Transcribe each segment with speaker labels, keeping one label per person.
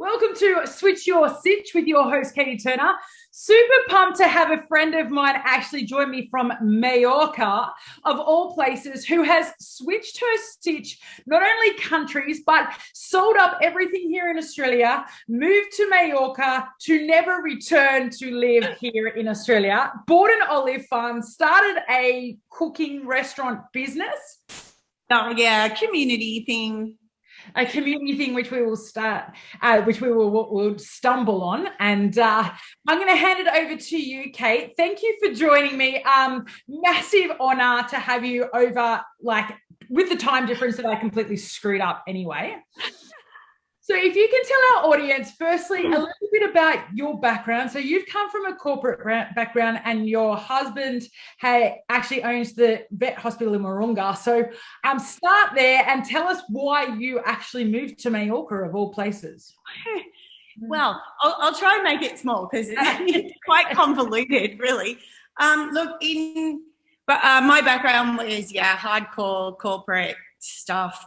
Speaker 1: Welcome to Switch Your Sitch with your host, Katie Turner. Super pumped to have a friend of mine actually join me from Mallorca, of all places, who has switched her stitch, not only countries, but sold up everything here in Australia, moved to Mallorca to never return to live here in Australia, bought an olive farm, started a cooking restaurant business.
Speaker 2: Oh, yeah, community thing.
Speaker 1: A community thing which we will we'll stumble on, and I'm going to hand it over to you, Kate. Thank you for joining me. Massive honor to have you over, like, with the time difference that I completely screwed up anyway. So if you can tell our audience, firstly, a little bit about your background. So you've come from a corporate background, and your husband actually owns the vet hospital in Mollorca. So start there and tell us why you actually moved to Mallorca, of all places.
Speaker 2: Well, I'll try and make it small because it's quite convoluted, really. My background was, hardcore corporate stuff.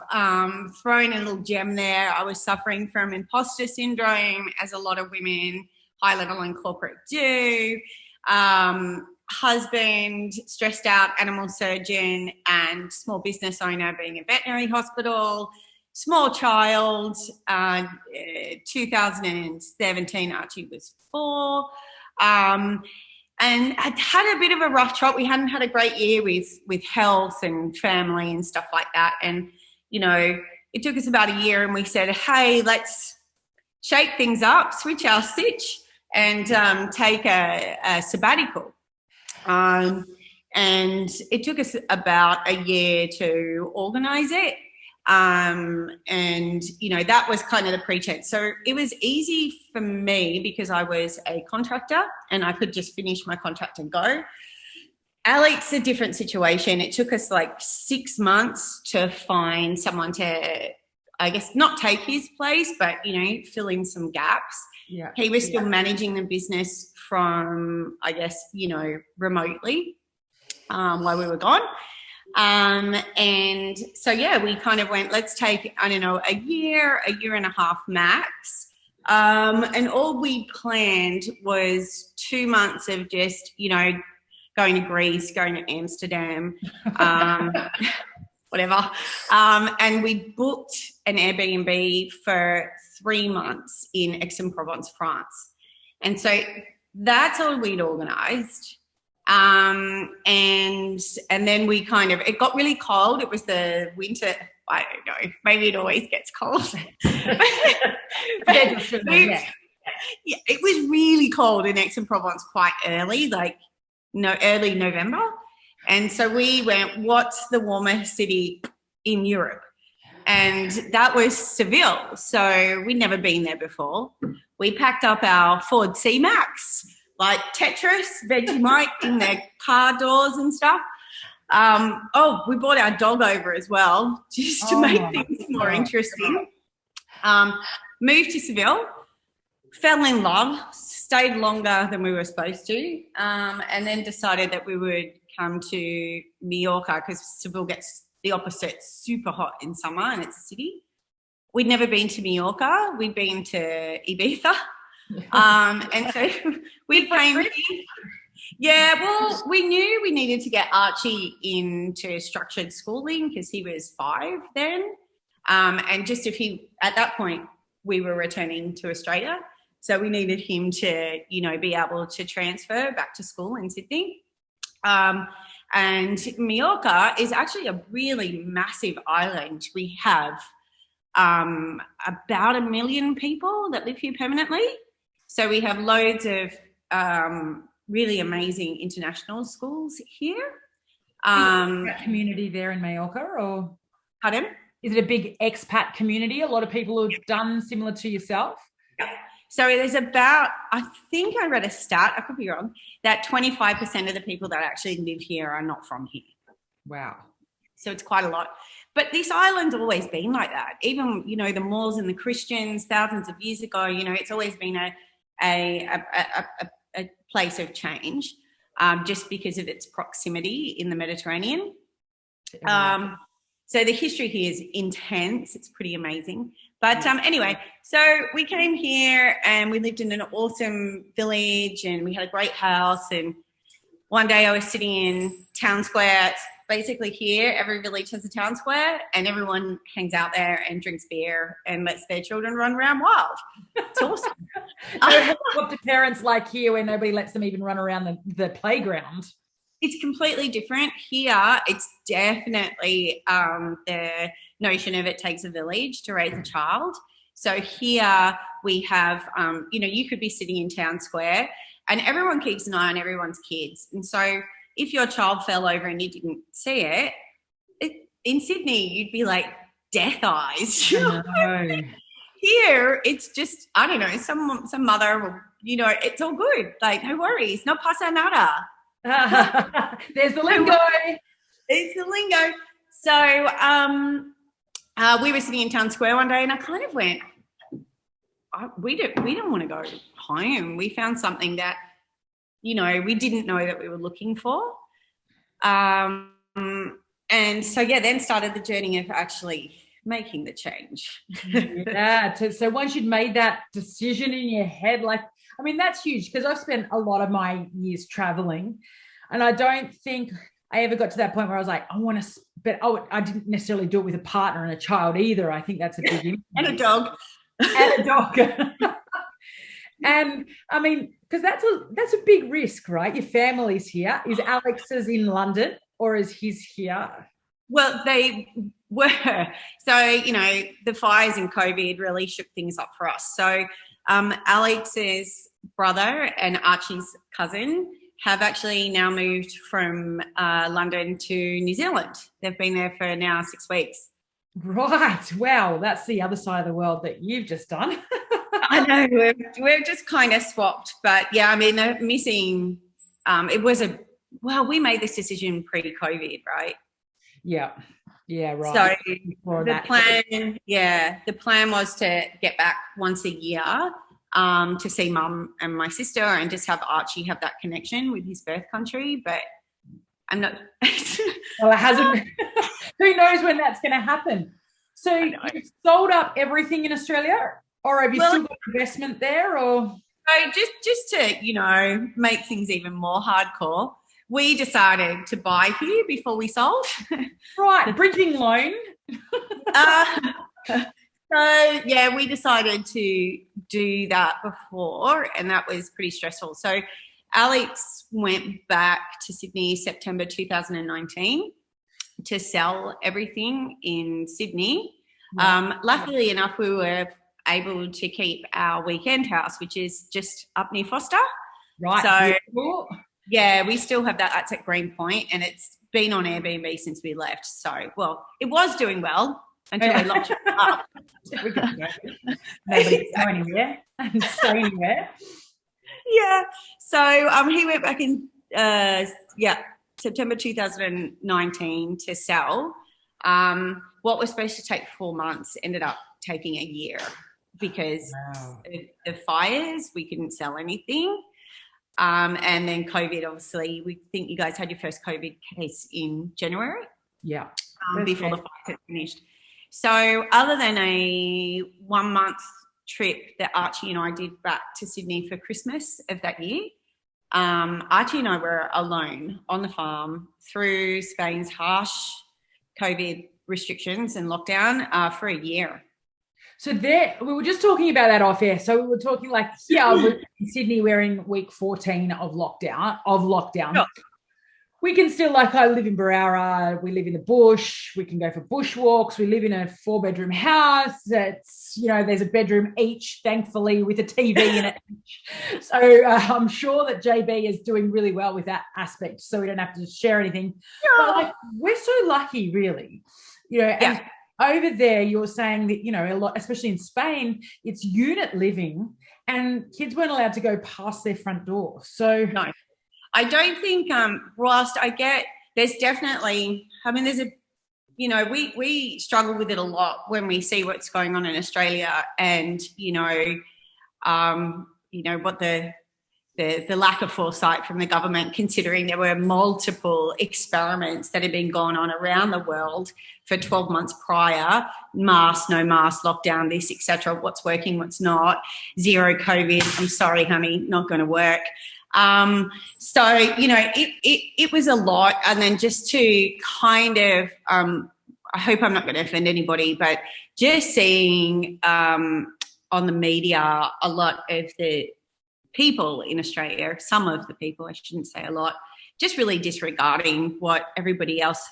Speaker 2: Throwing a little gem there. I was suffering from imposter syndrome, as a lot of women high level in corporate do. Husband, stressed out animal surgeon and small business owner, being a veterinary hospital. Small child, 2017, Archie was 4. And I'd had a bit of a rough trot. We hadn't had a great year with health and family and stuff like that. And, it took us about a year, and we said, hey, let's shake things up, switch our stitch, and take a sabbatical. And it took us about a year to organise it. That was kind of the pretense. So it was easy for me because I was a contractor and I could just finish my contract and go. Alex, a different situation. It took us like 6 months to find someone to, I guess, not take his place, but, fill in some gaps.
Speaker 1: Yeah.
Speaker 2: He was still managing the business from, I guess, remotely while we were gone. And so, we kind of went, let's take, a year and a half max. And all we planned was 2 months of just, going to Greece, going to Amsterdam, whatever. And we booked an Airbnb for 3 months in Provence France. And so that's all we'd organised. And then we it got really cold. It was the winter. I don't know. Maybe it always gets cold. It was really cold in Aix-en-Provence quite early, early November. And so we went, what's the warmest city in Europe? And that was Seville. So we'd never been there before. We packed up our Ford C-Max, like Tetris, Vegemite in their car doors and stuff. We brought our dog over as well, just to make things more interesting. Moved to Seville, fell in love, stayed longer than we were supposed to, and then decided that we would come to Mallorca because Seville gets the opposite, super hot in summer, and it's a city. We'd never been to Mallorca. We'd been to Ibiza. And so we came here. Yeah, well, we knew we needed to get Archie into structured schooling because he was 5 then. And just at that point, we were returning to Australia. So we needed him to, be able to transfer back to school in Sydney. And Mallorca is actually a really massive island. We have about 1 million people that live here permanently. So we have loads of really amazing international schools here.
Speaker 1: Community there in Mallorca, or
Speaker 2: pardon?
Speaker 1: Is it a big expat community? A lot of people who've done similar to yourself?
Speaker 2: Yeah. So there's about, I think I read a stat, I could be wrong, that 25% of the people that actually live here are not from here.
Speaker 1: Wow.
Speaker 2: So it's quite a lot. But this island's always been like that. Even, the Moors and the Christians thousands of years ago, it's always been a place of change, just because of its proximity in the Mediterranean. So the history here is intense. It's pretty amazing. But anyway, so we came here and we lived in an awesome village and we had a great house. And one day I was sitting in town square. It's basically here, every village has a town square and everyone hangs out there and drinks beer and lets their children run around wild. It's awesome.
Speaker 1: So what do parents like here where nobody lets them even run around the playground?
Speaker 2: It's completely different. Here, it's definitely the notion of it takes a village to raise a child. So here we have, you could be sitting in town square and everyone keeps an eye on everyone's kids. And so if your child fell over and you didn't see it, in Sydney, you'd be like death eyes. Here, it's just, I don't know, some mother will, it's all good. Like, no worries, no pasa nada.
Speaker 1: There's the lingo.
Speaker 2: It's the lingo. So we were sitting in town square one day and I kind of went, we don't want to go home. We found something that, we didn't know that we were looking for. And so, then started the journey of actually making the change.
Speaker 1: Yeah. So once you'd made that decision in your head, that's huge because I've spent a lot of my years traveling and I don't think I ever got to that point where I was like, I want to, but I didn't necessarily do it with a partner and a child either. I think that's a big impact.
Speaker 2: And a dog.
Speaker 1: And a dog. And because that's a big risk, right? Your family's here. Is Alex's in London or is his here?
Speaker 2: Well, they were. So, the fires and COVID really shook things up for us. So Alex's brother and Archie's cousin have actually now moved from London to New Zealand. They've been there for now 6 weeks.
Speaker 1: Right. Wow. That's the other side of the world that you've just done.
Speaker 2: I know. We're just kind of swapped. But, they're missing we made this decision pre-COVID, right?
Speaker 1: Yeah. Yeah, right.
Speaker 2: So the plan was to get back once a year to see mum and my sister and just have Archie have that connection with his birth country. But I'm not.
Speaker 1: Well, it hasn't. Who knows when that's going to happen? So you've sold up everything in Australia or have you still got investment there or?
Speaker 2: So just to, make things even more hardcore, we decided to buy here before we sold.
Speaker 1: Right, bridging loan.
Speaker 2: We decided to do that before and that was pretty stressful. So Alex went back to Sydney September 2019 to sell everything in Sydney. Luckily enough, we were able to keep our weekend house, which is just up near Foster.
Speaker 1: Right.
Speaker 2: So, we still have that. That's at Greenpoint and it's been on Airbnb since we left. So, it was doing well until we locked it up.
Speaker 1: Nobody can go anywhere and stay anywhere.
Speaker 2: Yeah. So he went back in September 2019 to sell. What was supposed to take 4 months ended up taking a year because of the fires. We couldn't sell anything. And then COVID, obviously, we think you guys had your first COVID case in January.
Speaker 1: Yeah.
Speaker 2: Before the fires had finished. So other than a 1 month trip that Archie and I did back to Sydney for Christmas of that year, Archie and I were alone on the farm through Spain's harsh COVID restrictions and lockdown for a year.
Speaker 1: So we were just talking about that off air. So we were talking in Sydney, we're in week 14 of lockdown. Sure. We can still, I live in Barara, we live in the bush, we can go for bushwalks, we live in a 4-bedroom house. It's, there's a bedroom each, thankfully, with a TV in it. So I'm sure that JB is doing really well with that aspect, so we don't have to share anything. Yeah. But we're so lucky, really. And over there, you're saying that, a lot, especially in Spain, it's unit living and kids weren't allowed to go past their front door. So
Speaker 2: no. I don't think, whilst I get, there's definitely, we struggle with it a lot when we see what's going on in Australia and, what the the lack of foresight from the government, considering there were multiple experiments that had been going on around the world for 12 months prior, mask, no mask, lockdown, this, etc. What's working, what's not, zero COVID. I'm sorry, honey, not going to work. So, you know, it was a lot. And then just to kind of, I hope I'm not going to offend anybody, but just seeing on the media a lot of the people in Australia, some of the people, I shouldn't say a lot, just really disregarding what everybody else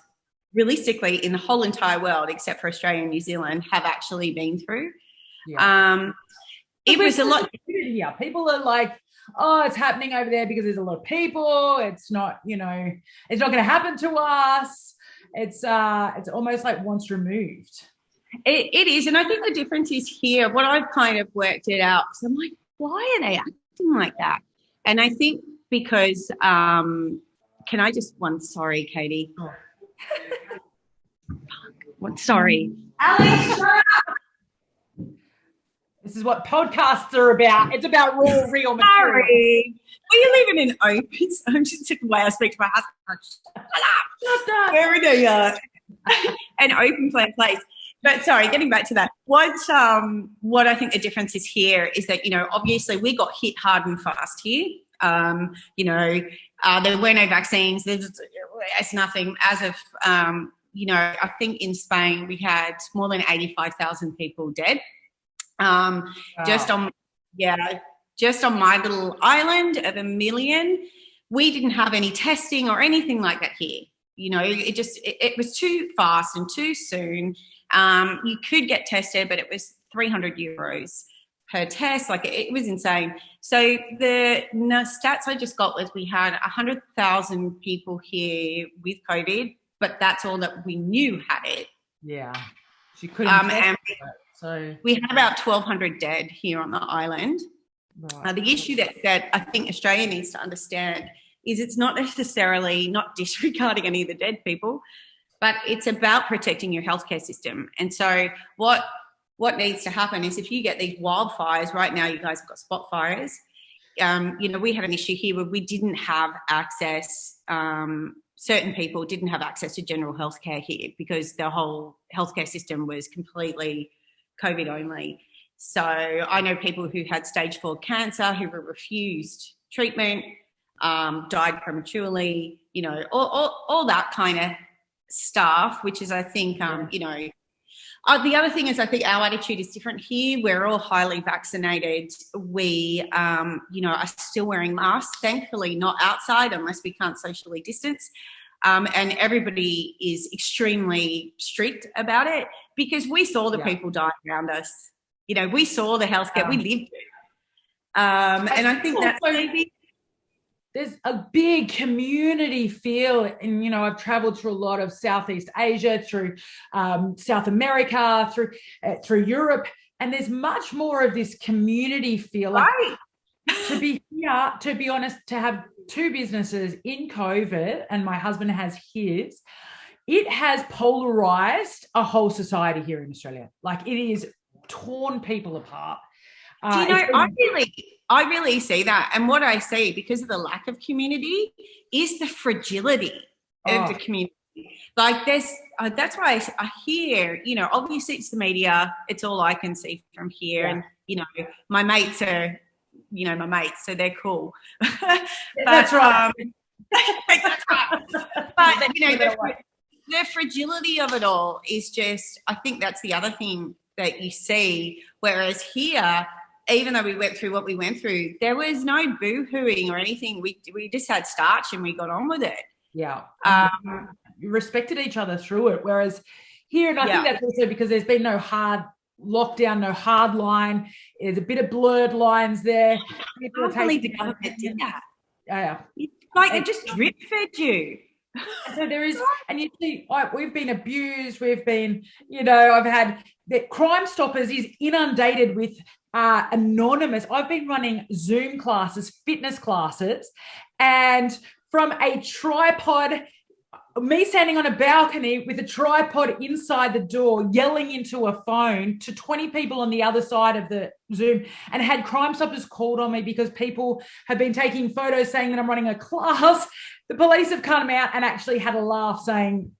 Speaker 2: realistically in the whole entire world, except for Australia and New Zealand, have actually been through. Yeah. It was a lot.
Speaker 1: Yeah, people are like, oh, it's happening over there because there's a lot of people. It's not, you know, it's not going to happen to us. It's almost like once removed.
Speaker 2: It is, and I think the difference is here. What I've kind of worked it out, because I'm like, why are they acting like that? And I think because, can I just sorry, Katie. Oh. Sorry.
Speaker 1: Alex, shut up. This is what podcasts are about. It's about real material.
Speaker 2: Sorry. Well, you live in an open, I'm just the way I speak to my husband. Shut up. We're in an open plan place. But sorry, getting back to that, what I think the difference is here is that, you know, obviously we got hit hard and fast here. You know, there were no vaccines. There's nothing. As of, you know, I think in Spain we had more than 85,000 people dead. Wow. Just on my little island of 1 million, we didn't have any testing or anything like that here. You know, it was too fast and too soon. You could get tested, but it was €300 per test. Like it was insane. So the stats I just got was we had 100,000 people here with COVID, but that's all that we knew had it.
Speaker 1: Yeah. She couldn't test it, so
Speaker 2: we had about 1,200 dead here on the island. Right. The issue that I think Australia needs to understand is it's not necessarily not disregarding any of the dead people, but it's about protecting your healthcare system. And so what needs to happen is if you get these wildfires, right now you guys have got spot fires, you know, we had an issue here where we didn't have access, certain people didn't have access to general healthcare here because the whole healthcare system was completely COVID only. So I know people who had stage 4 cancer who were refused treatment, died prematurely, you know, all that kind of stuff, which is, I think, you know, the other thing is I think our attitude is different here. We're all highly vaccinated. We, you know, are still wearing masks, thankfully not outside unless we can't socially distance. And everybody is extremely strict about it because we saw the people die around us. You know, we saw the healthcare, we lived it. And I think that maybe
Speaker 1: there's a big community feel. And, you know, I've traveled through a lot of Southeast Asia, through South America, through Europe, and there's much more of this community feel.
Speaker 2: Right.
Speaker 1: To be here, to be honest, to have 2 businesses in COVID, and my husband has his, it has polarized a whole society here in Australia. Like it is torn people apart.
Speaker 2: Do you know, I really see that. And what I see, because of the lack of community, is the fragility of the community. Like that's why I hear, you know, obviously it's the media. It's all I can see from here. Yeah. And, you know, my mates are, you know, my mates, so they're cool. But,
Speaker 1: that's right.
Speaker 2: That's right. But, you know, the fragility of it all is just, I think that's the other thing that you see. Whereas here, even though we went through what we went through, there was no boo-hooing or anything. We just had starch and we got on with it.
Speaker 1: Yeah. You respected each other through it. Whereas here, and I think that's also because there's been no hard lockdown, no hard line. There's a bit of blurred lines there.
Speaker 2: People I believe the government did that.
Speaker 1: Yeah.
Speaker 2: Like it just drip-fed you.
Speaker 1: So there is, and you see, like, we've been abused. We've been, you know, I've had that Crime Stoppers is inundated with anonymous. I've been running Zoom classes, fitness classes, and from a tripod me standing on a balcony with a tripod inside the door, yelling into a phone to 20 people on the other side of the Zoom, and had Crime Stoppers called on me because people have been taking photos saying that I'm running a class. The police have come out and actually had a laugh saying,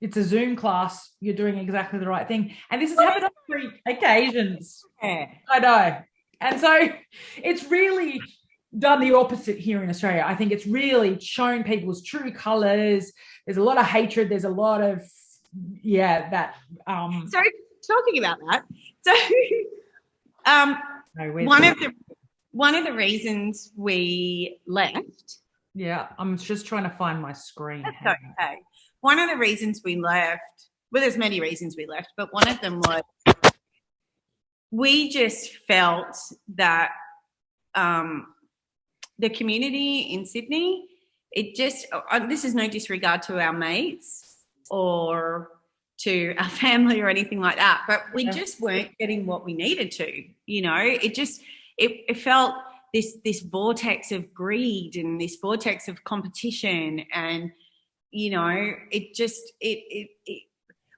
Speaker 1: it's a Zoom class, you're doing exactly the right thing. And this has happened on 3 occasions.
Speaker 2: Yeah.
Speaker 1: I know. And so it's really done the opposite here in Australia. I think it's really shown people's true colours. There's a lot of hatred. There's a lot of, that.
Speaker 2: So talking about that, one of the reasons we left.
Speaker 1: Yeah, I'm just trying to find my screen.
Speaker 2: That's okay. One of the reasons we left, well, there's many reasons we left, but one of them was we just felt that the community in Sydney, this is no disregard to our mates or to our family or anything like that, but we just weren't getting what we needed to, it felt this vortex of greed and this vortex of competition, and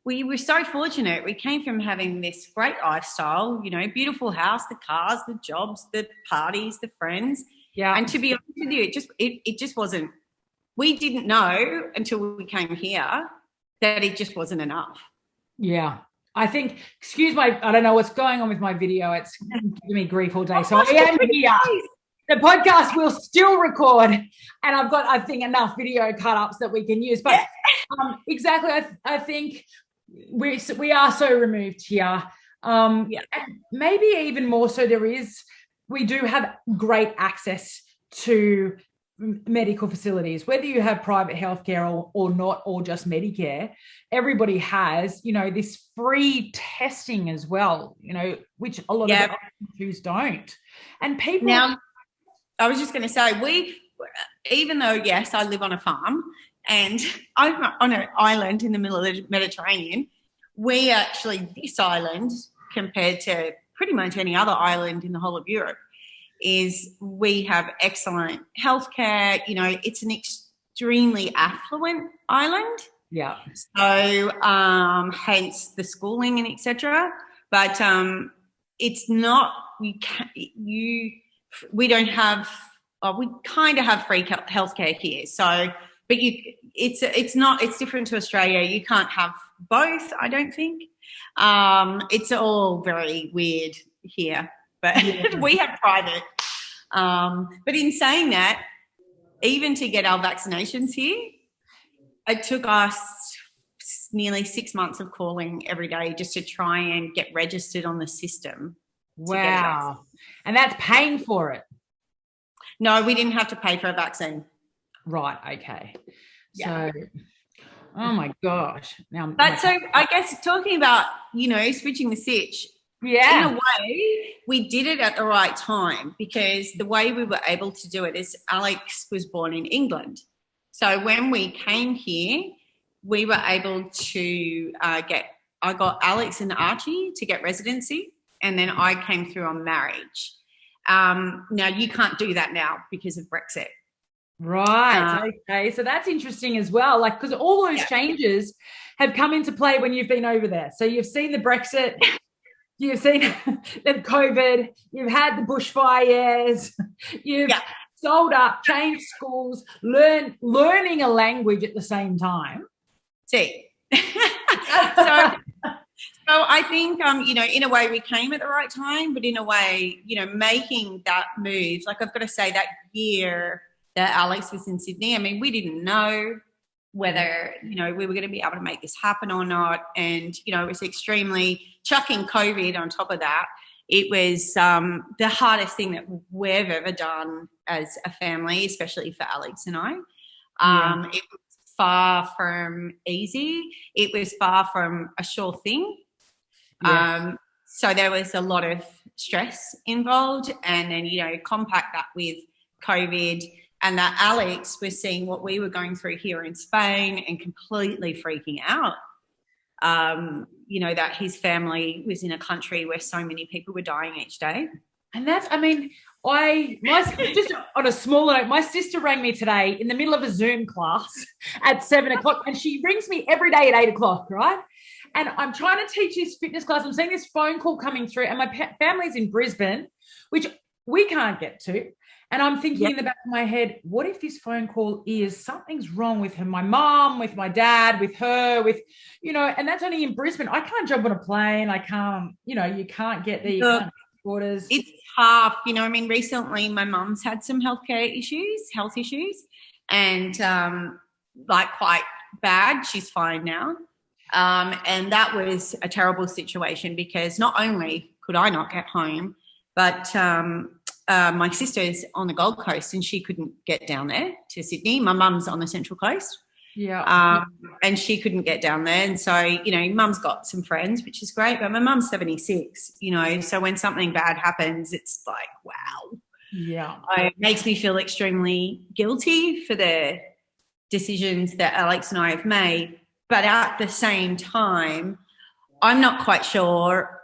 Speaker 2: we were so fortunate. We came from having this great lifestyle, beautiful house, the cars, the jobs, the parties, the friends.
Speaker 1: Yeah.
Speaker 2: And to be honest with you, it just wasn't. We didn't know until we came here that it just wasn't enough.
Speaker 1: Yeah. I think, I don't know what's going on with my video. It's giving me grief all day. So I am here. The podcast will still record, and I've got, I think, enough video cut-ups that we can use. But exactly, I think we are so removed here. And maybe even more so we do have great access to medical facilities, whether you have private healthcare or not, or just Medicare. Everybody has, this free testing as well, which a lot of other countries don't. And people...
Speaker 2: Now, I was just going to say, even though, yes, I live on a farm and I'm on an island in the middle of the Mediterranean, we actually, this island, compared to pretty much any other island in the whole of Europe, is we have excellent healthcare. It's an extremely affluent island. Yeah. So hence the schooling and etc. But it's not, we don't have, we kind of have free healthcare here. So, but it's different to Australia. You can't have both, I don't think. It's all very weird here, but we have private. But in saying that, even to get our vaccinations here, it took us nearly 6 months of calling every day just to try and get registered on the system.
Speaker 1: Wow. And that's paying for it?
Speaker 2: No, we didn't have to pay for a vaccine.
Speaker 1: Right, okay. Yeah. So, oh my gosh.
Speaker 2: So I guess talking about, switching the sitch, in a way, we did it at the right time, because the way we were able to do it is Alex was born in England. So when we came here, we were able to I got Alex and Archie to get residency, and then I came through on marriage. Now, you can't do that now because of Brexit.
Speaker 1: Right. Okay. So that's interesting as well. Because all those changes have come into play when you've been over there. So you've seen the Brexit, you've seen the COVID, you've had the bushfires, you've sold up, changed schools, learning a language at the same time.
Speaker 2: See. So I think, in a way we came at the right time, but in a way, making that move, I've got to say that year that Alex was in Sydney, I mean, we didn't know whether, we were going to be able to make this happen or not. And, it was extremely, chucking COVID on top of that, it was the hardest thing that we've ever done as a family, especially for Alex and I. It was far from easy. It was far from a sure thing. So there was a lot of stress involved, and then, compact that with COVID, and that Alex was seeing what we were going through here in Spain and completely freaking out. That his family was in a country where so many people were dying each day.
Speaker 1: And that's, I mean, just on a small note, my sister rang me today in the middle of a Zoom class at 7 o'clock, and she rings me every day at 8 o'clock, right? And I'm trying to teach this fitness class. I'm seeing this phone call coming through, and my family's in Brisbane, which we can't get to. And I'm thinking in the back of my head, what if this phone call is something's wrong with her, my mom, with my dad, with her, with, and that's only in Brisbane. I can't jump on a plane. I can't, you can't get there. You can't get orders.
Speaker 2: It's tough. I mean, recently my mum's had some health issues, and like quite bad. She's fine now. And that was a terrible situation because not only could I not get home, but my sister's on the Gold Coast and she couldn't get down there to Sydney. My mum's on the Central Coast.
Speaker 1: Yeah.
Speaker 2: And she couldn't get down there. And so, mum's got some friends, which is great, but my mum's 76, so when something bad happens, it's like, wow.
Speaker 1: Yeah.
Speaker 2: It makes me feel extremely guilty for the decisions that Alex and I have made. But at the same time, I'm not quite sure.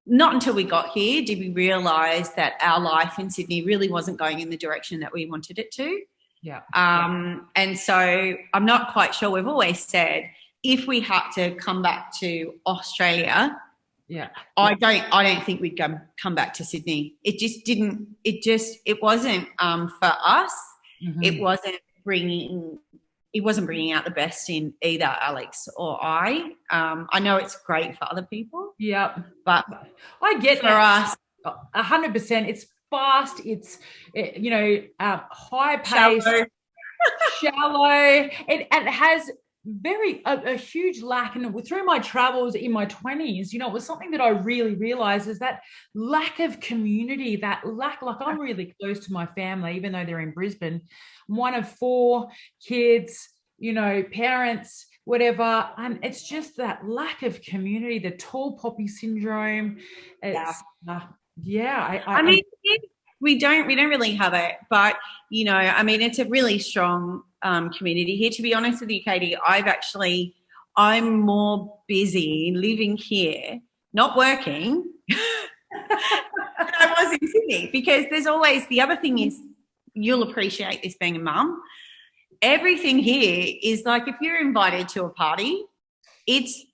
Speaker 2: Not until we got here did we realise that our life in Sydney really wasn't going in the direction that we wanted it to.
Speaker 1: Yeah.
Speaker 2: And so I'm not quite sure. We've always said if we had to come back to Australia, I don't think we'd come back to Sydney. It just didn't. It wasn't for us.
Speaker 1: Mm-hmm.
Speaker 2: It wasn't bringing out the best in either Alex or I. I know it's great for other people.
Speaker 1: Yeah,
Speaker 2: but
Speaker 1: I get
Speaker 2: for us
Speaker 1: 100%. It's fast. It's high pace, shallow. It has a huge lack. And through my travels in my 20s, it was something that I really realized is that lack of community, that lack. Like I'm really close to my family, even though they're in Brisbane. I'm one of 4 kids, parents, whatever. And it's just that lack of community, the tall poppy syndrome. It's, I
Speaker 2: mean, we don't really have it, but I mean, it's a really strong community here. To be honest with you, Katie, I'm more busy living here, not working, than I was in Sydney, because there's always, the other thing is, you'll appreciate this being a mum. Everything here is like, if you're invited to a party, it's,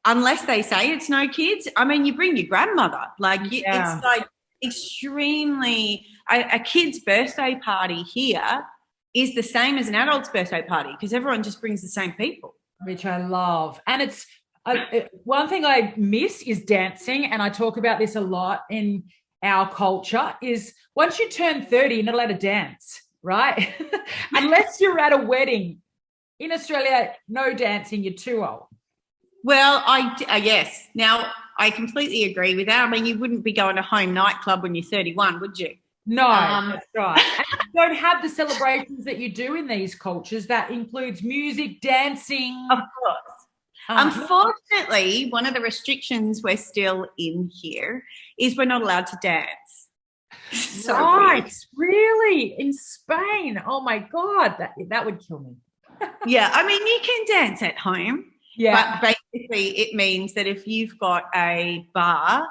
Speaker 2: unless they say it's no kids, I mean, you bring your grandmother. It's like extremely, a kid's birthday party here is the same as an adult's birthday party because everyone just brings the same people.
Speaker 1: Which I love. And it's, one thing I miss is dancing, and I talk about this a lot in our culture, is once you turn 30, you're not allowed to dance, right? Unless you're at a wedding. In Australia, no dancing, you're too old.
Speaker 2: Well, yes. Now, I completely agree with that. I mean, you wouldn't be going to home nightclub when you're 31, would you?
Speaker 1: No, that's right. And you don't have the celebrations that you do in these cultures. That includes music, dancing.
Speaker 2: Of course. Unfortunately, one of the restrictions we're still in here is we're not allowed to dance.
Speaker 1: So right, weird. Really? In Spain? Oh my God, that would kill me.
Speaker 2: Yeah, I mean, you can dance at home. Yeah. But basically it means that if you've got a bar,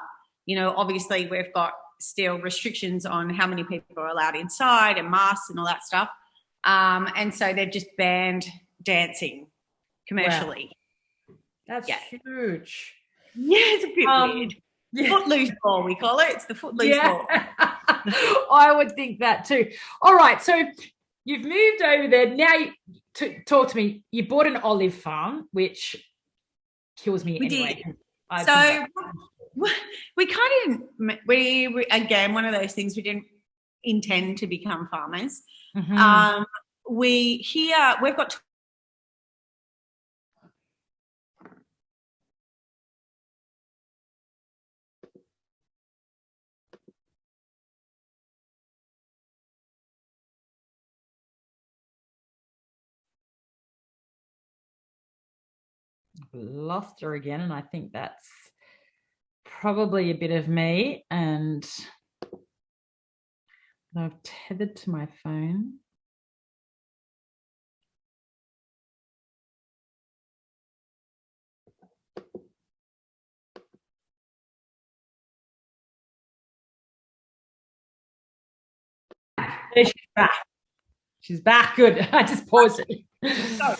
Speaker 2: obviously we've got still restrictions on how many people are allowed inside and masks and all that stuff. And so they've just banned dancing commercially.
Speaker 1: Wow. That's huge.
Speaker 2: Yeah, it's a bit weird. Yeah. Footloose ball, we call it. It's the footloose ball.
Speaker 1: I would think that too. All right, so you've moved over there. Now, talk to me. You bought an olive farm, which kills me anyway.
Speaker 2: So we kind of, we again, one of those things, we didn't intend to become farmers. Mm-hmm. We've got
Speaker 1: lost her again, and I think that's probably a bit of me, and I've tethered to my phone. There she's back. She's back. Good. I just paused it.
Speaker 2: So,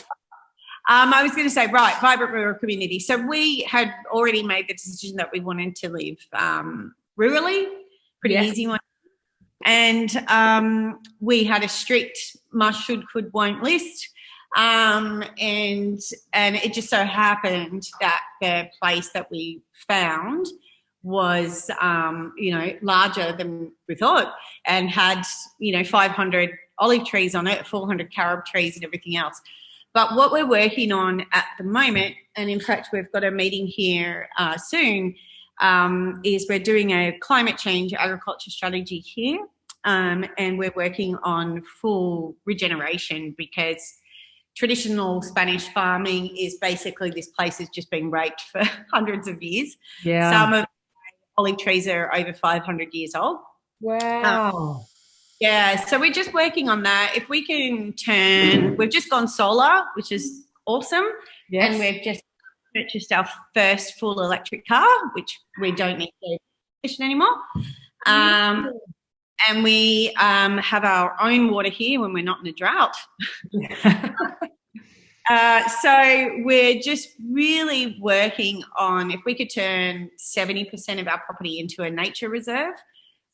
Speaker 2: I was going to say, right, vibrant rural community. So we had already made the decision that we wanted to live rurally, pretty easy one. And we had a strict must, should, could, won't list. And it just so happened that the place that we found was, larger than we thought, and had, 500 olive trees on it, 400 carob trees and everything else. But what we're working on at the moment, and in fact we've got a meeting here soon, is we're doing a climate change agriculture strategy here, and we're working on full regeneration, because traditional Spanish farming is basically, this place has just been raked for hundreds of years.
Speaker 1: Yeah.
Speaker 2: Some of the olive trees are over 500 years old.
Speaker 1: Wow.
Speaker 2: Yeah, so we're just working on that. If we can we've just gone solar, which is awesome.
Speaker 1: Yes.
Speaker 2: And we've just purchased our first full electric car, which we don't need to efficient anymore. And we have our own water here when we're not in a drought. So we're just really working on, if we could turn 70% of our property into a nature reserve.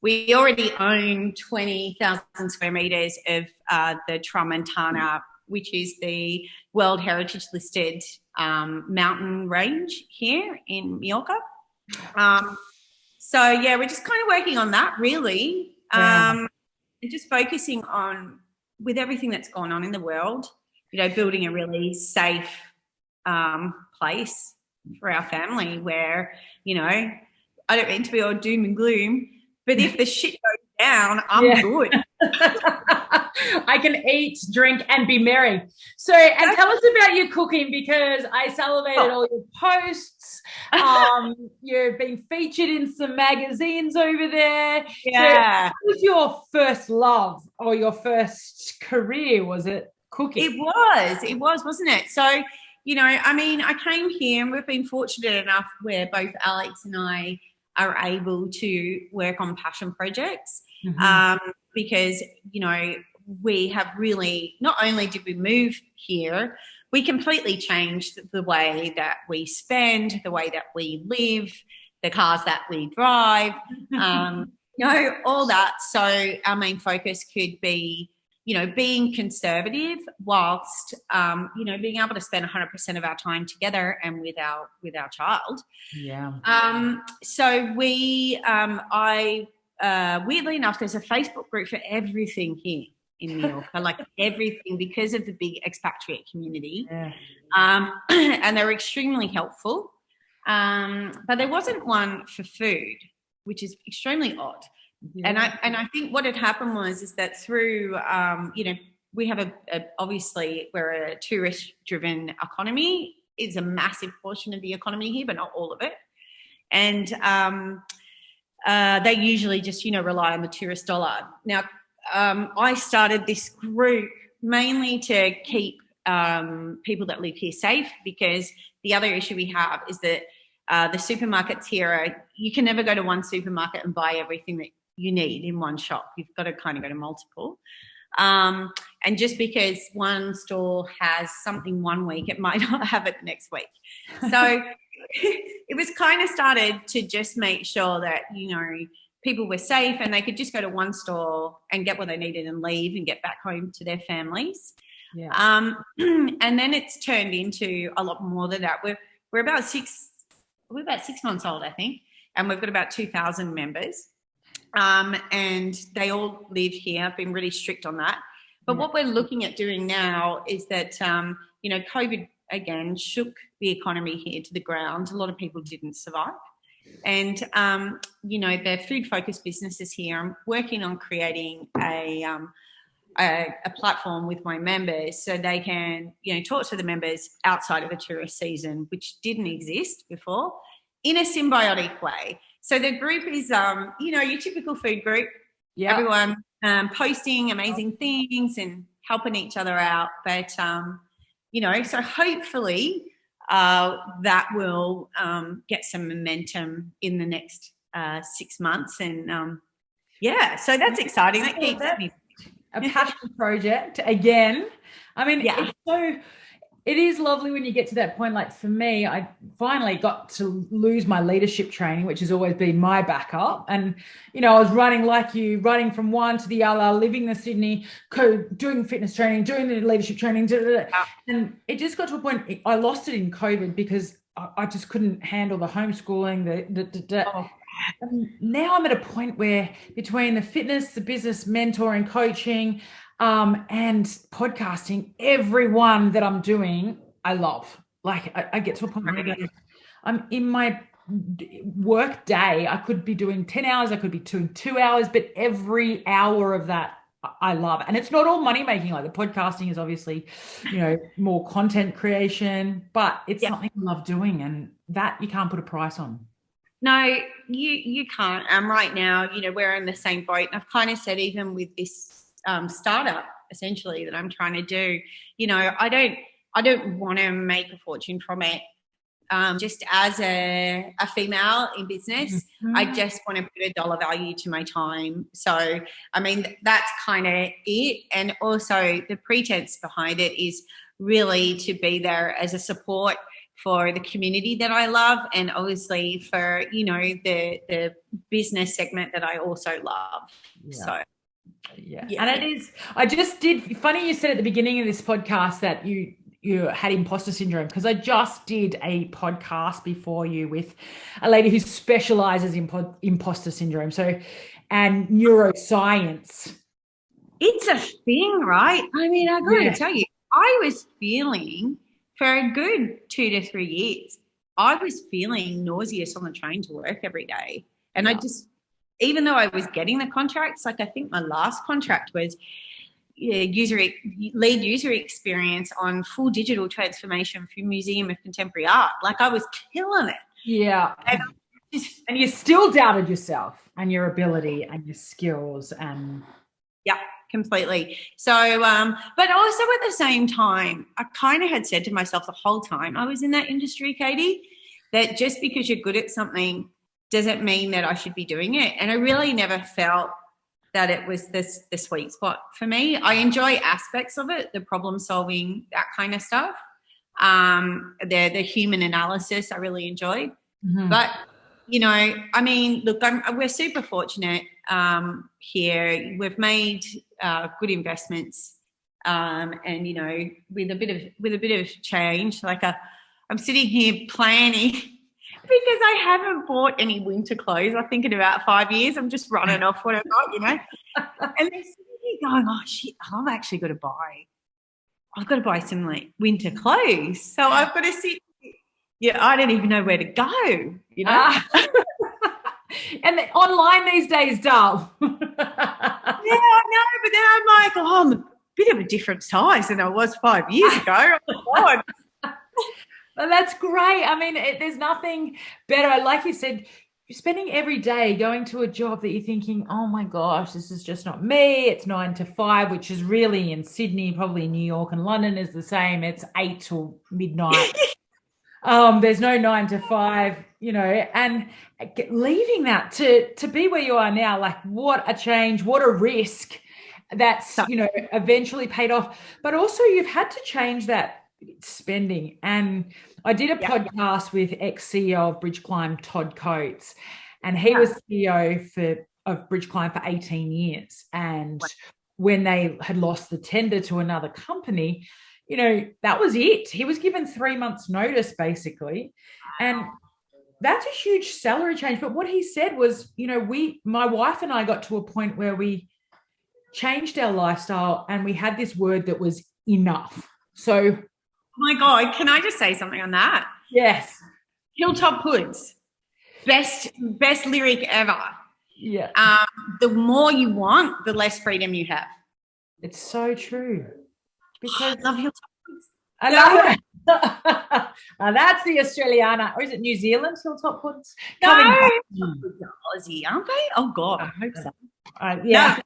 Speaker 2: We already own 20,000 square metres of the Tramontana, which is the World Heritage listed mountain range here in Mallorca. So, yeah, we're just kind of working on that, really, and just focusing on, with everything that's gone on in the world, building a really safe place for our family where, I don't mean to be all doom and gloom, but if the shit goes down, I'm good.
Speaker 1: I can eat, drink, and be merry. So, and tell us about your cooking, because I salivated all your posts. You've been featured in some magazines over there.
Speaker 2: Yeah.
Speaker 1: So what was your first love or your first career? Was it cooking?
Speaker 2: It was, wasn't it? So, I came here, and we've been fortunate enough where both Alex and I are able to work on passion projects, because, we have really, not only did we move here, we completely changed the way that we spend, the way that we live, the cars that we drive, all that. So our main focus could be, being conservative whilst, being able to spend 100% of our time together and with our child.
Speaker 1: Yeah.
Speaker 2: So we, weirdly enough, there's a Facebook group for everything here in Mallorca, like everything, because of the big expatriate community.
Speaker 1: Yeah.
Speaker 2: And they're extremely helpful. But there wasn't one for food, which is extremely odd. Yeah. And I think what had happened is that through, we have obviously we're a tourist-driven economy. It's a massive portion of the economy here, but not all of it. And they usually just, rely on the tourist dollar. Now, I started this group mainly to keep people that live here safe, because the other issue we have is that the supermarkets here you can never go to one supermarket and buy everything that you need in one shop. You've got to kind of go to multiple. And just because one store has something one week, it might not have it the next week. So it was kind of started to just make sure that, people were safe and they could just go to one store and get what they needed and leave and get back home to their families. Yeah. And then it's turned into a lot more than that. We're about 6 months old, I think, and we've got about 2,000 members. And they all live here. I've been really strict on that. But what we're looking at doing now is that, COVID again shook the economy here to the ground. A lot of people didn't survive. And, they're food-focused businesses here. I'm working on creating a platform with my members so they can, talk to the members outside of the tourist season, which didn't exist before, in a symbiotic way. So the group is, your typical food group. Yeah. Everyone posting amazing things and helping each other out. But, so hopefully that will get some momentum in the next 6 months. And, so that's exciting. That keeps me.
Speaker 1: a passion project again. I mean,
Speaker 2: Yeah.
Speaker 1: it is lovely when you get to that point. Like for me, I finally got to lose my leadership training, which has always been my backup. And, I was running like you, running from one to the other, living in Sydney, doing fitness training, doing the leadership training. And it just got to a point, I lost it in COVID because I just couldn't handle the homeschooling. And now I'm at a point where between the fitness, the business, mentoring, coaching, and podcasting, everyone that I'm doing, I love. Like I get to a point where I go, I'm in my work day. I could be doing 10 hours, I could be doing 2 hours, but every hour of that I love. And it's not all money making. Like the podcasting is obviously, more content creation, but it's something I love doing, and that you can't put a price on.
Speaker 2: No, you can't. Right now, we're in the same boat. And I've kind of said, even with this startup essentially that I'm trying to do, I don't want to make a fortune from it. Just as a female in business, I just want to put a dollar value to my time. So, I mean, that's kind of it. And also the pretense behind it is really to be there as a support for the community that I love, and obviously for, the business segment that I also love.
Speaker 1: Yeah.
Speaker 2: So.
Speaker 1: Yeah. And it is, I just did, funny you said at the beginning of this podcast that you had imposter syndrome, because I just did a podcast before you with a lady who specializes in imposter syndrome. So, and neuroscience.
Speaker 2: It's a thing, right? I mean, I got to tell you, I was feeling for a good 2 to 3 years, I was feeling nauseous on the train to work every day. And I just, even though I was getting the contracts, like I think my last contract was lead user experience on full digital transformation for Museum of Contemporary Art. Like I was killing it.
Speaker 1: Yeah. And you still doubted yourself and your ability and your skills and.
Speaker 2: Yeah, completely. So, but also at the same time, I kind of had said to myself the whole time I was in that industry, Katie, that just because you're good at something doesn't mean that I should be doing it. And I really never felt that it was the sweet spot for me. I enjoy aspects of it, the problem solving, that kind of stuff. The human analysis I really enjoy. But, I mean, look, we're super fortunate here. We've made good investments, and with a bit of change. Like I'm sitting here planning because I haven't bought any winter clothes. I think in about 5 years, I'm just running off what I've got, And they're sitting here going, "Oh shit, I've actually got to buy some like winter clothes." So I've got to sit. Yeah, I don't even know where to go,
Speaker 1: And online these days, dull.
Speaker 2: Yeah, I know, but then I'm like, I'm a bit of a different size than I was 5 years ago. Oh, God.
Speaker 1: Well, that's great. I mean, there's nothing better. Like you said, you're spending every day going to a job that you're thinking, oh my gosh, this is just not me. It's 9 to 5, which is really in Sydney, probably New York and London is the same. It's 8 till midnight. There's no 9 to 5, and leaving that to be where you are now, like what a change, what a risk that's, eventually paid off. But also you've had to change that spending. And I did a podcast with ex-CEO of Bridge Climb, Todd Coates, and he was CEO of Bridge Climb for 18 years. And when they had lost the tender to another company, that was it. He was given 3 months notice basically. And that's a huge salary change. But what he said was, my wife and I got to a point where we changed our lifestyle and we had this word that was enough. So,
Speaker 2: oh my God, can I just say something on that?
Speaker 1: Yes.
Speaker 2: Hilltop Hoods, best lyric ever.
Speaker 1: Yeah.
Speaker 2: The more you want, the less freedom you have.
Speaker 1: It's so true. Because
Speaker 2: I love Hilltop Hoods.
Speaker 1: I love it. That's the Australiana, or is it New Zealand Hilltop Hoods?
Speaker 2: No, Aussie, aren't they? Oh God,
Speaker 1: I hope so. Yeah.
Speaker 2: No,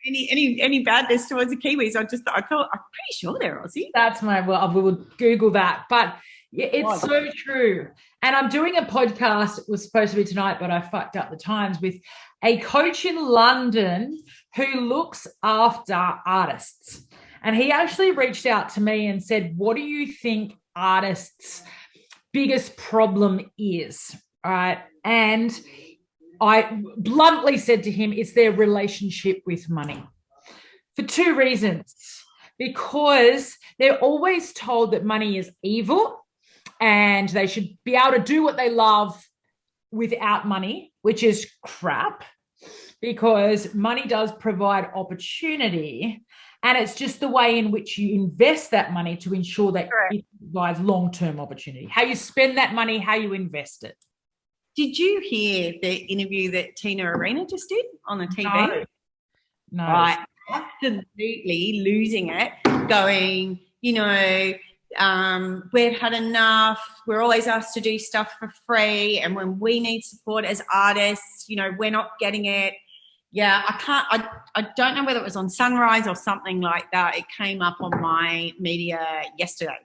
Speaker 2: any badness towards the Kiwis? I thought I'm pretty sure they're Aussie.
Speaker 1: That's we will Google that, but yeah, it's so true. And I'm doing a podcast. It was supposed to be tonight, but I fucked up the times with a coach in London who looks after artists. And he actually reached out to me and said, what do you think artists' biggest problem is? All right. And I bluntly said to him, it's their relationship with money for two reasons. Because they're always told that money is evil and they should be able to do what they love without money, which is crap, because money does provide opportunity, and it's just the way in which you invest that money to ensure that it provides long-term opportunity. How you spend that money, how you invest it.
Speaker 2: Did you hear the interview that Tina Arena just did on the TV?
Speaker 1: No.
Speaker 2: Right. Absolutely losing it, going, we've had enough. We're always asked to do stuff for free. And when we need support as artists, we're not getting it. Yeah, I don't know whether it was on Sunrise or something like that. It came up on my media yesterday.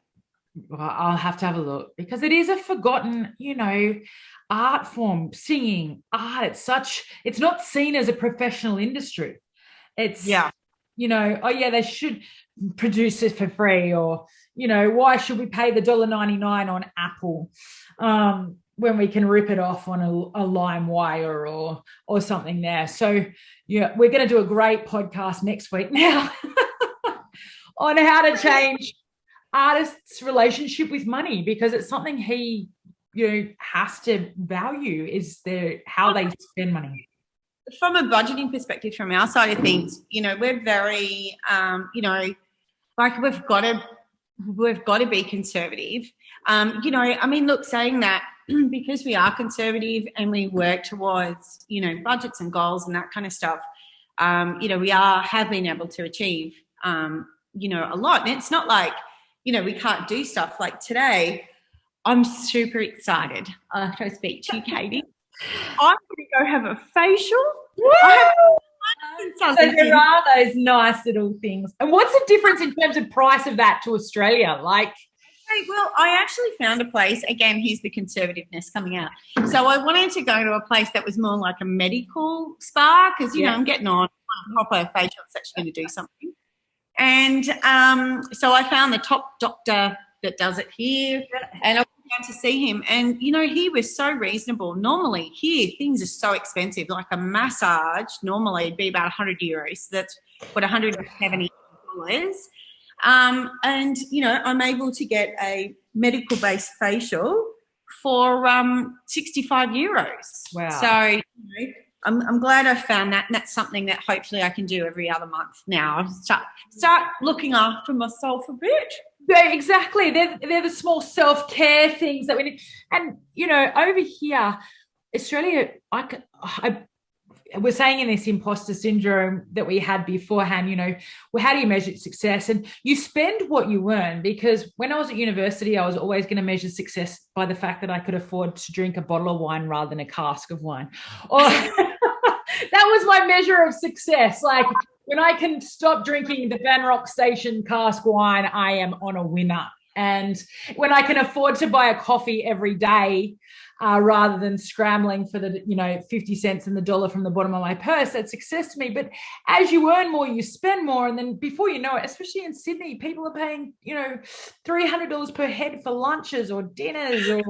Speaker 1: Well, I'll have to have a look, because it is a forgotten, art form, singing, art. It's not seen as a professional industry. It's, they should produce it for free, or, why should we pay the $1.99 on Apple when we can rip it off on a LimeWire or something there. So, we're going to do a great podcast next week now on how to change artists' relationship with money, because it's something he, has to value, is how they spend money.
Speaker 2: From a budgeting perspective, from our side of things, we're very, we've got to be conservative. Look, saying that, because we are conservative and we work towards, budgets and goals and that kind of stuff, we have been able to achieve, a lot. And it's not like, we can't do stuff. Like today, I'm super excited after I speak to you, Katie. I'm going to go have a facial.
Speaker 1: So there are those nice little things. And what's the difference in terms of price of that to Australia?
Speaker 2: Well, I actually found a place. Again, here's the conservativeness coming out. So I wanted to go to a place that was more like a medical spa, because, I'm getting on a proper facial. It's actually going to do something. And so I found the top doctor that does it here, and I went down to see him, and he was so reasonable. Normally here things are so expensive. Like a massage normally it'd be about €100, so that's what, $170. And I'm able to get a medical based facial for €65.
Speaker 1: Wow.
Speaker 2: So I'm glad I found that, and that's something that hopefully I can do every other month now. I'll start looking after myself a bit.
Speaker 1: Yeah, exactly. They're the small self-care things that we need. And, over here, Australia, we're saying in this imposter syndrome that we had beforehand, how do you measure success? And you spend what you earn, because when I was at university, I was always going to measure success by the fact that I could afford to drink a bottle of wine rather than a cask of wine. Or that was my measure of success. Like, when I can stop drinking the Van Rock Station cask wine, I am on a winner. And when I can afford to buy a coffee every day rather than scrambling for the 50 cents and the dollar from the bottom of my purse, that's success to me. But as you earn more, you spend more, and then before you know it, especially in Sydney, people are paying $300 per head for lunches or dinners, or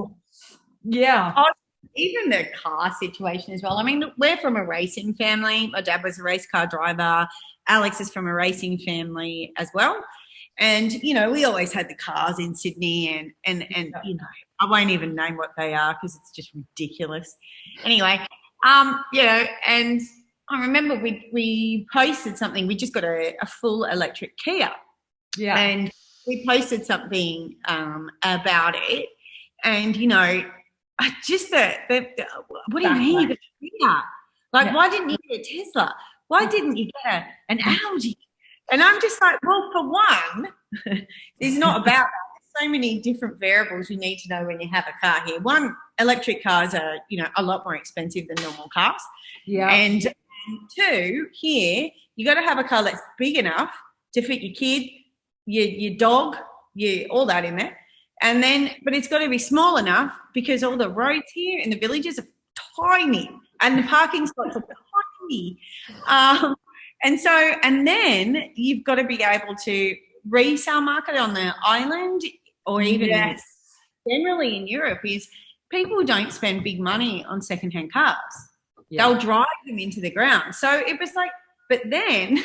Speaker 2: even the car situation as well. I mean, we're from a racing family. My dad was a race car driver. Alex is from a racing family as well. And, we always had the cars in Sydney, and I won't even name what they are because it's just ridiculous. Anyway, and I remember we posted something. We just got a full electric Kia. Yeah. And we posted something about it. And, I just thought, what do you mean? Why didn't you get a Tesla? Why didn't you get an Audi? And I'm just like, well, for one, it's not about that. There's so many different variables you need to know when you have a car here. One, electric cars are, a lot more expensive than normal cars. Yeah. And two, here, you got to have a car that's big enough to fit your kid, your dog, all that in there. And then, but it's got to be small enough because all the roads here in the villages are tiny and the parking spots are tiny. And then you've got to be able to resale market on the island, or even generally in Europe, is people don't spend big money on secondhand cars. Yeah. They'll drive them into the ground. So it was like, but then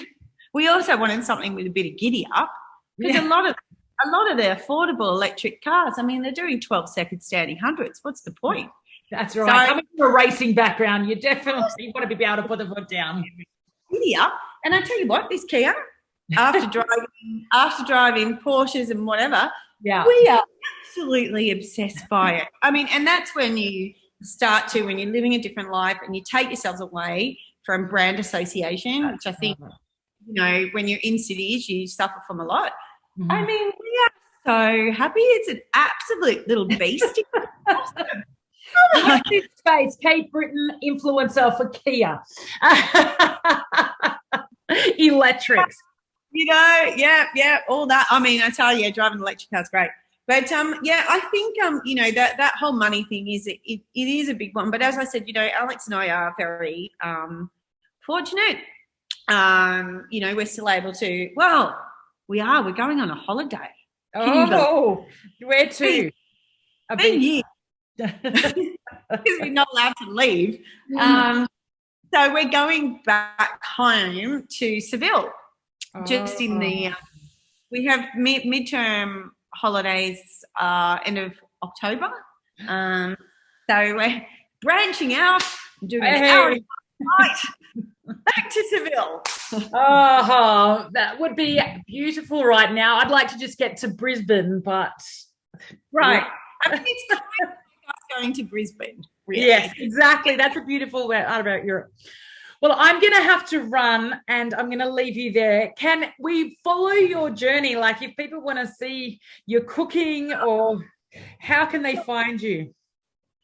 Speaker 2: we also wanted something with a bit of giddy up, because a lot of the affordable electric cars, I mean, they're doing 12-second standing hundreds. What's the point?
Speaker 1: That's right. So, coming from a racing background, you definitely want to be able to put the foot down.
Speaker 2: Giddy up. And I tell you what, this Kia, after driving Porsches and whatever, we are absolutely obsessed by it. I mean, and that's when you start to, when you're living a different life and you take yourselves away from brand association, which I think, when you're in cities, you suffer from a lot. Mm-hmm. I mean, we are so happy. It's an absolute little beast.
Speaker 1: Space, Kate Brittan, influencer for Kia. Electrics. All that. I mean, I tell you, driving an electric car is great. But, I think, that whole money thing it is a big one. But as I said, Alex and I are very fortunate. We're still able to, we're going on a holiday. Oh, where to?
Speaker 2: Years. Because we're not allowed to leave. So we're going back home to Seville. Just in the we have midterm holidays end of October. So we're branching out, doing an hour flight back to Seville.
Speaker 1: Oh, that would be beautiful right now. I'd like to just get to Brisbane, but
Speaker 2: I mean, it's kind of like us going to Brisbane. Really.
Speaker 1: Yes, exactly. That's a beautiful way about Europe. Well, I'm going to have to run and I'm going to leave you there. Can we follow your journey? Like, if people want to see your cooking, or how can they find you?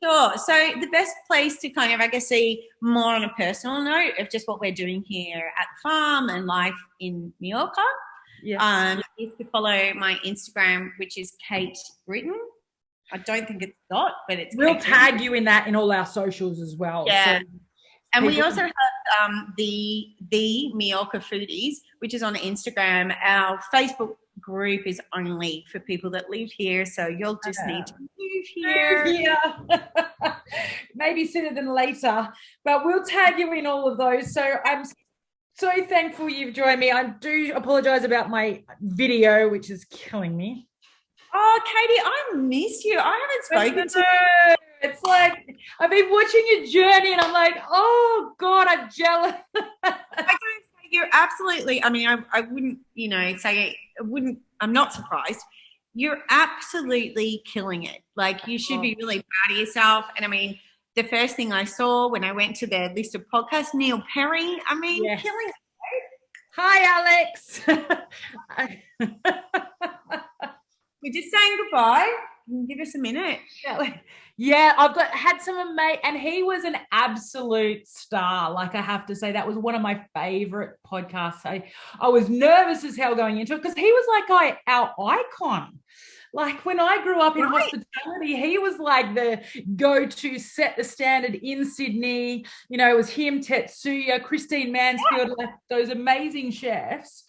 Speaker 2: Sure. So the best place to kind of, see more on a personal note of just what we're doing here at the farm and life in Mallorca, is to follow my Instagram, which is Kate Brittan. I don't think it's dot, but it's.
Speaker 1: We'll tag you in that in all our socials as well.
Speaker 2: Yeah. So and we also have the Mallorca Foodies, which is on Instagram. Our Facebook group is only for people that live here, so you'll just need to move here.
Speaker 1: Maybe sooner than later, but we'll tag you in all of those. So I'm so thankful you've joined me. I do apologise about my video, which is killing me.
Speaker 2: Oh, Katie, I miss you. I haven't spoken to you.
Speaker 1: It's like I've been watching your journey and I'm like, oh, God, I'm jealous.
Speaker 2: You're absolutely, I mean, I wouldn't, say I wouldn't, I'm not surprised. You're absolutely killing it. Like, you should be really proud of yourself. And I mean, the first thing I saw when I went to their list of podcasts, Neil Perry, I mean, killing it.
Speaker 1: Hi, Alex.
Speaker 2: We're just saying goodbye. Give us a minute.
Speaker 1: Yeah, I've had some mate, and he was an absolute star. Like, I have to say, that was one of my favorite podcasts. I was nervous as hell going into it because he was like our icon. Like, when I grew up in hospitality, he was like the go-to, set the standard in Sydney. It was him, Tetsuya, Christine Mansfield, like those amazing chefs.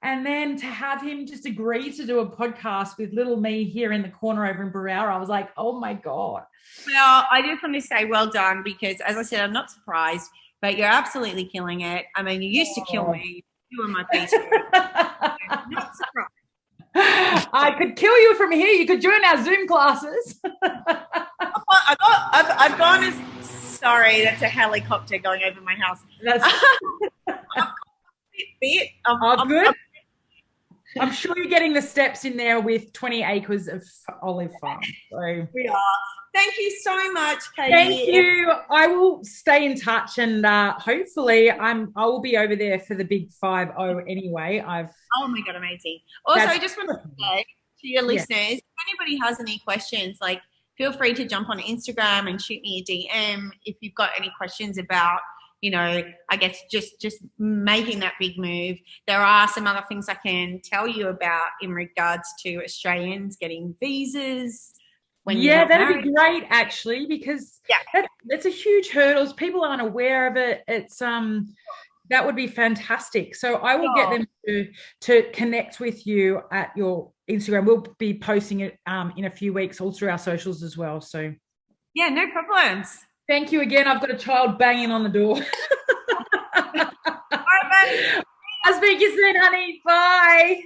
Speaker 1: And then to have him just agree to do a podcast with little me here in the corner over in Barrow, I was like, oh, my God.
Speaker 2: Well, I just want to say well done, because, as I said, I'm not surprised, but you're absolutely killing it. I mean, you used to kill me. You were my piece. I'm not surprised.
Speaker 1: I could kill you from here. You could join our Zoom classes.
Speaker 2: I've gone as, sorry, that's a helicopter going over my house.
Speaker 1: That's good. I'm sure you're getting the steps in there with 20 acres of olive farm. So
Speaker 2: we are. Thank you so much, Katie.
Speaker 1: Thank you. I will stay in touch, and hopefully I will be over there for the big 5-0 anyway.
Speaker 2: Oh my God, amazing. Also, I just want to say to your listeners, if anybody has any questions, like, feel free to jump on Instagram and shoot me a DM if you've got any questions about, I guess just making that big move. There are some other things I can tell you about in regards to Australians getting visas.
Speaker 1: That'd be great, actually, because that's a huge hurdle. People aren't aware of it. It's That would be fantastic. So I will get them to connect with you at your Instagram. We'll be posting it in a few weeks all through our socials as well. So
Speaker 2: yeah, no problems.
Speaker 1: thank you again. I've got a child banging on the door.
Speaker 2: Bye, bye.
Speaker 1: I'll speak to you soon, honey. Bye.